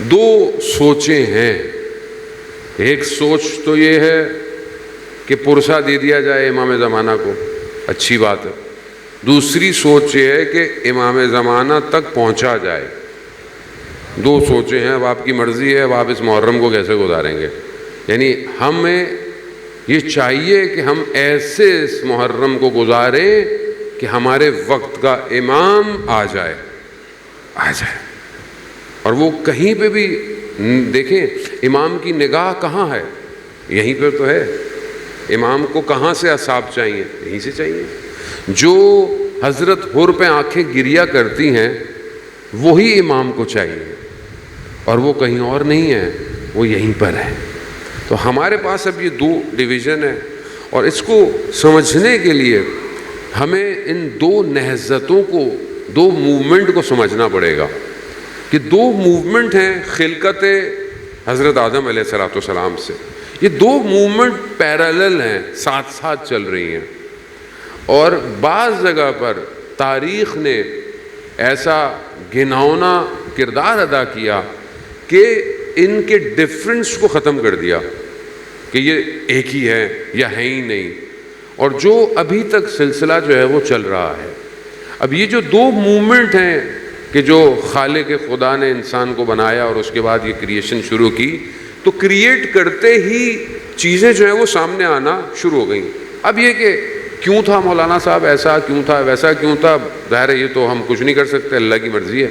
دو سوچیں ہیں. ایک سوچ تو یہ ہے کہ پرسہ دے دیا جائے امام زمانہ کو، اچھی بات ہے. دوسری سوچ یہ ہے کہ امام زمانہ تک پہنچا جائے. دو سوچیں ہیں. اب آپ کی مرضی ہے اب آپ اس محرم کو کیسے گزاریں گے. یعنی ہمیں یہ چاہیے کہ ہم ایسے اس محرم کو گزاریں کہ ہمارے وقت کا امام آ جائے. اور وہ کہیں پہ بھی دیکھیں امام کی نگاہ کہاں ہے، یہیں پہ تو ہے. امام کو کہاں سے اعصاب چاہیے؟ یہیں سے چاہیے. جو حضرت حر پہ آنکھیں گریا کرتی ہیں وہی امام کو چاہیے، اور وہ کہیں اور نہیں ہے، وہ یہیں پر ہے. تو ہمارے پاس اب یہ دو ڈویژن ہے، اور اس کو سمجھنے کے لیے ہمیں ان دو نہضتوں کو، دو موومنٹ کو سمجھنا پڑے گا کہ دو موومنٹ ہیں خلقت حضرت آدم علیہ الصلوۃ والسلام سے. یہ دو موومنٹ پیرالل ہیں، ساتھ ساتھ چل رہی ہیں. اور بعض جگہ پر تاریخ نے ایسا گھناؤنا کردار ادا کیا کہ ان کے ڈفرنس کو ختم کر دیا کہ یہ ایک ہی ہے یا ہے ہی نہیں. اور جو ابھی تک سلسلہ جو ہے وہ چل رہا ہے. اب یہ جو دو موومنٹ ہیں کہ جو خالق خدا نے انسان کو بنایا اور اس کے بعد یہ کریشن شروع کی، تو کریٹ کرتے ہی چیزیں جو ہیں وہ سامنے آنا شروع ہو گئیں. اب یہ کہ کیوں تھا مولانا صاحب ایسا، کیوں تھا ویسا، کیوں تھا، ظاہر ہے یہ تو ہم کچھ نہیں کر سکتے، اللہ کی مرضی ہے.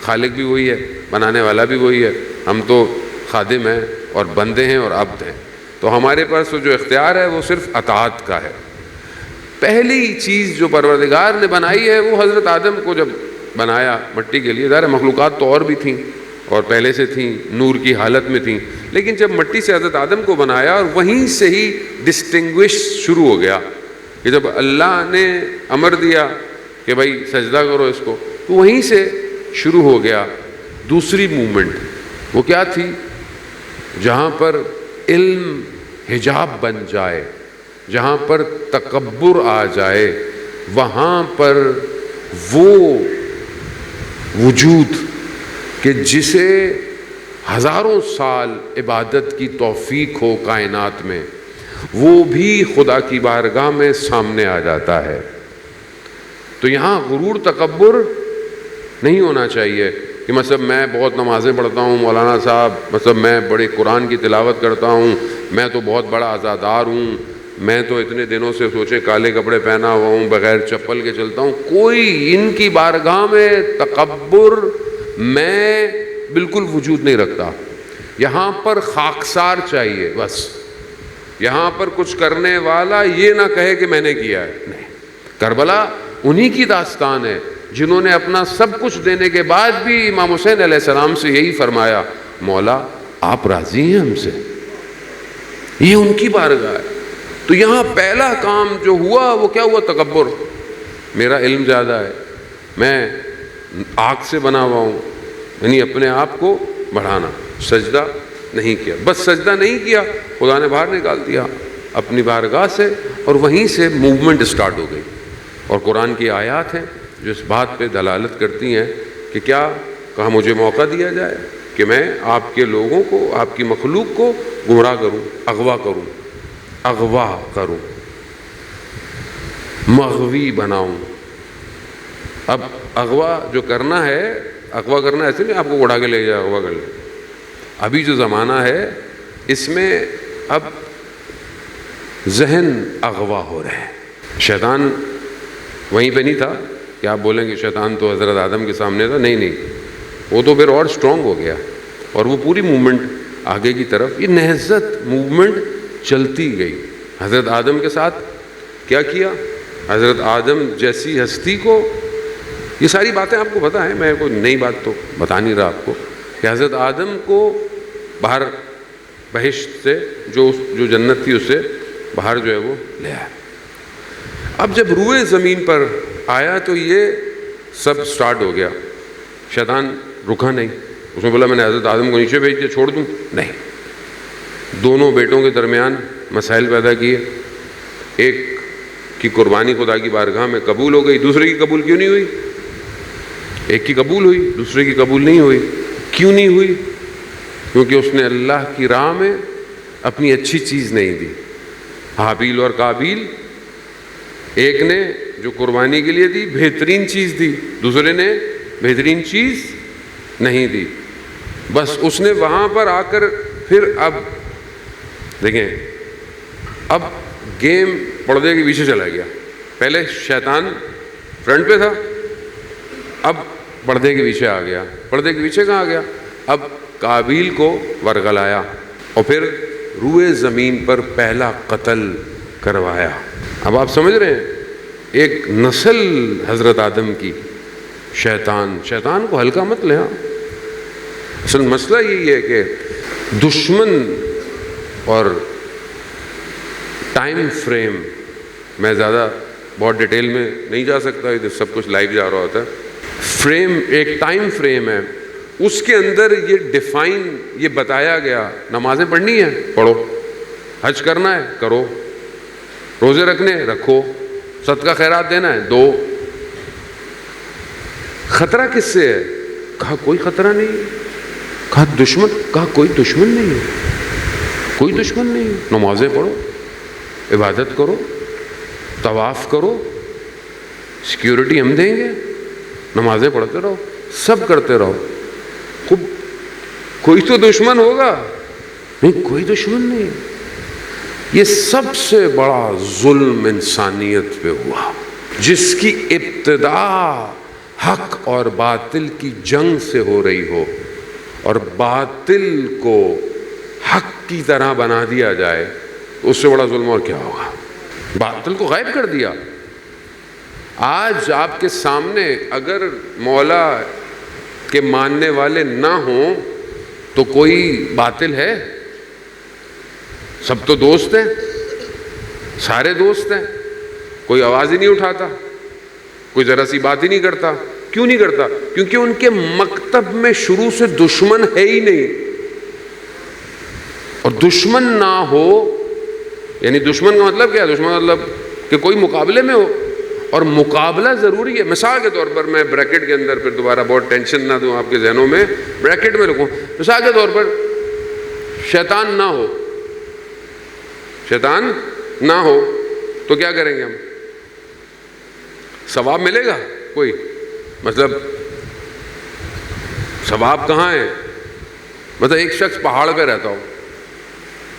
خالق بھی وہی ہے، بنانے والا بھی وہی ہے. ہم تو خادم ہیں اور بندے ہیں اور عبد ہیں. تو ہمارے پاس جو اختیار ہے وہ صرف اطاعت کا ہے. پہلی چیز جو پروردگار نے بنائی ہے وہ حضرت آدم کو جب بنایا مٹی کے لیے، ظاہر مخلوقات تو اور بھی تھیں اور پہلے سے تھیں، نور کی حالت میں تھیں، لیکن جب مٹی سے حضرت آدم کو بنایا اور وہیں سے ہی ڈسٹنگوش شروع ہو گیا کہ جب اللہ نے امر دیا کہ بھائی سجدہ کرو اس کو، تو وہیں سے شروع ہو گیا دوسری موومنٹ. وہ کیا تھی؟ جہاں پر علم حجاب بن جائے، جہاں پر تکبر آ جائے، وہاں پر وہ وجود کہ جسے ہزاروں سال عبادت کی توفیق ہو کائنات میں، وہ بھی خدا کی بارگاہ میں سامنے آ جاتا ہے. تو یہاں غرور تکبر نہیں ہونا چاہیے کہ مطلب میں بہت نمازیں پڑھتا ہوں مولانا صاحب، مطلب میں بڑے قرآن کی تلاوت کرتا ہوں، میں تو بہت بڑا عزادار ہوں، میں تو اتنے دنوں سے سوچے کالے کپڑے پہنا ہوا ہوں، بغیر چپل کے چلتا ہوں. کوئی ان کی بارگاہ میں تکبر میں بالکل وجود نہیں رکھتا. یہاں پر خاکسار چاہیے بس. یہاں پر کچھ کرنے والا یہ نہ کہے کہ میں نے کیا ہے. نہیں، کربلا انہی کی داستان ہے جنہوں نے اپنا سب کچھ دینے کے بعد بھی امام حسین علیہ السلام سے یہی فرمایا، مولا آپ راضی ہیں ہم سے. یہ ان کی بارگاہ ہے. تو یہاں پہلا کام جو ہوا وہ کیا ہوا؟ تکبر. میرا علم زیادہ ہے، میں آگ سے بنا ہوا ہوں، یعنی اپنے آپ کو بڑھانا. سجدہ نہیں کیا، بس سجدہ نہیں کیا، خدا نے باہر نکال دیا اپنی بارگاہ سے، اور وہیں سے موومنٹ سٹارٹ ہو گئی. اور قرآن کی آیات ہیں جو اس بات پہ دلالت کرتی ہیں کہ کیا کہا مجھے موقع دیا جائے کہ میں آپ کے لوگوں کو، آپ کی مخلوق کو گمراہ کروں، اغوا کروں، مغوی بناؤں. اب اغوا جو کرنا ہے، اغوا کرنا ایسے نہیں آپ کو اڑا کے لے جائے اغوا کر لے. ابھی جو زمانہ ہے اس میں اب ذہن اغوا ہو رہے ہیں. شیطان وہیں پہ نہیں تھا کہ آپ بولیں کہ شیطان تو حضرت آدم کے سامنے تھا. نہیں، وہ تو پھر اور سٹرونگ ہو گیا اور وہ پوری موومنٹ آگے کی طرف، یہ نہضت موومنٹ چلتی گئی. حضرت آدم کے ساتھ کیا کیا؟ حضرت آدم جیسی ہستی کو، یہ ساری باتیں آپ کو پتہ ہیں، میں کوئی نئی بات تو بتا نہیں رہا آپ کو، کہ حضرت آدم کو باہر بہشت سے، جو جنت تھی اس سے باہر جو ہے وہ لے آیا. اب جب روئے زمین پر آیا تو یہ سب سٹارٹ ہو گیا. شیطان رکا نہیں، اس نے بولا میں نے حضرت آدم کو نیچے بھیج دیا، چھوڑ دوں؟ نہیں. دونوں بیٹوں کے درمیان مسائل پیدا کیے. ایک کی قربانی خدا کی بارگاہ میں قبول ہو گئی، دوسرے کی قبول کیوں نہیں ہوئی؟ ایک کی قبول ہوئی، دوسرے کی قبول نہیں ہوئی. کیوں نہیں ہوئی؟ کیونکہ اس نے اللہ کی راہ میں اپنی اچھی چیز نہیں دی. حابیل اور قابیل، ایک نے جو قربانی کے لیے دی بہترین چیز دی، دوسرے نے بہترین چیز نہیں دی. بس اس نے وہاں پر آ کر پھر اب دیکھیں، اب گیم پردے کے پیچھے چلا گیا. پہلے شیطان فرنٹ پہ تھا، اب پردے کے پیچھے آ گیا. پردے کے پیچھے کہاں آ گیا؟ اب قابیل کو ورغلایا اور پھر روئے زمین پر پہلا قتل کروایا. اب آپ سمجھ رہے ہیں، ایک نسل حضرت آدم کی. شیطان کو ہلکا مت لیں. اصل مسئلہ یہی ہے کہ دشمن اور ٹائم فریم، میں زیادہ بہت ڈیٹیل میں نہیں جا سکتا، ادھر سب کچھ لائیو جا رہا ہوتا ہے. فریم ایک ٹائم فریم ہے، اس کے اندر یہ بتایا گیا، نمازیں پڑھنی ہیں پڑھو، حج کرنا ہے کرو، روزے رکھنے رکھو، صدقہ خیرات دینا ہے دو. خطرہ کس سے ہے؟ کہا کوئی خطرہ نہیں. کہا دشمن؟ کہا کوئی دشمن نہیں ہے، کوئی دشمن نہیں ہے. نمازیں پڑھو، عبادت کرو، طواف کرو، سیکیورٹی ہم دیں گے، نمازیں پڑھتے رہو، سب کرتے رہو. خوب کوئی تو دشمن ہوگا؟ نہیں، کوئی دشمن نہیں. یہ سب سے بڑا ظلم انسانیت پہ ہوا، جس کی ابتدا حق اور باطل کی جنگ سے ہو رہی ہو اور باطل کو حق کی طرح بنا دیا جائے، اس سے بڑا ظلم اور کیا ہوگا؟ باطل کو غائب کر دیا. آج آپ کے سامنے اگر مولا کے ماننے والے نہ ہوں تو کوئی باطل ہے؟ سب تو دوست ہیں، سارے دوست ہیں. کوئی آواز ہی نہیں اٹھاتا، کوئی ذرا سی بات ہی نہیں کرتا. کیوں نہیں کرتا؟ کیونکہ ان کے مکتب میں شروع سے دشمن ہے ہی نہیں. اور دشمن نہ ہو، یعنی دشمن کا مطلب کیا ہے؟ دشمن مطلب کہ کوئی مقابلے میں ہو، اور مقابلہ ضروری ہے. مثال کے طور پر میں بریکٹ کے اندر، پھر دوبارہ بہت ٹینشن نہ دوں آپ کے ذہنوں میں، بریکٹ میں لکھوں، مثال کے طور پر شیطان نہ ہو، شیطان نہ ہو تو کیا کریں گے ہم؟ ثواب ملے گا کوئی؟ مطلب ثواب کہاں ہے؟ مطلب ایک شخص پہاڑ پہ رہتا ہو،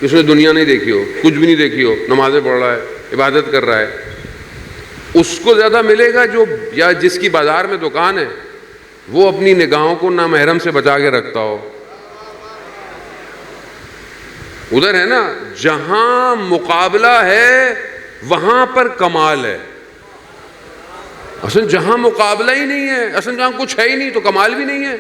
اس نے دنیا نہیں دیکھی ہو، کچھ بھی نہیں دیکھی ہو، نمازیں پڑھ رہا ہے، عبادت کر رہا ہے، اس کو زیادہ ملے گا جو، یا جس کی بازار میں دکان ہے وہ اپنی نگاہوں کو نامحرم سے بچا کے رکھتا ہو. ادھر ہے نا، جہاں مقابلہ ہے وہاں پر کمال ہے. اصل جہاں مقابلہ ہی نہیں ہے، اصل جہاں کچھ ہے ہی نہیں تو کمال بھی نہیں ہے.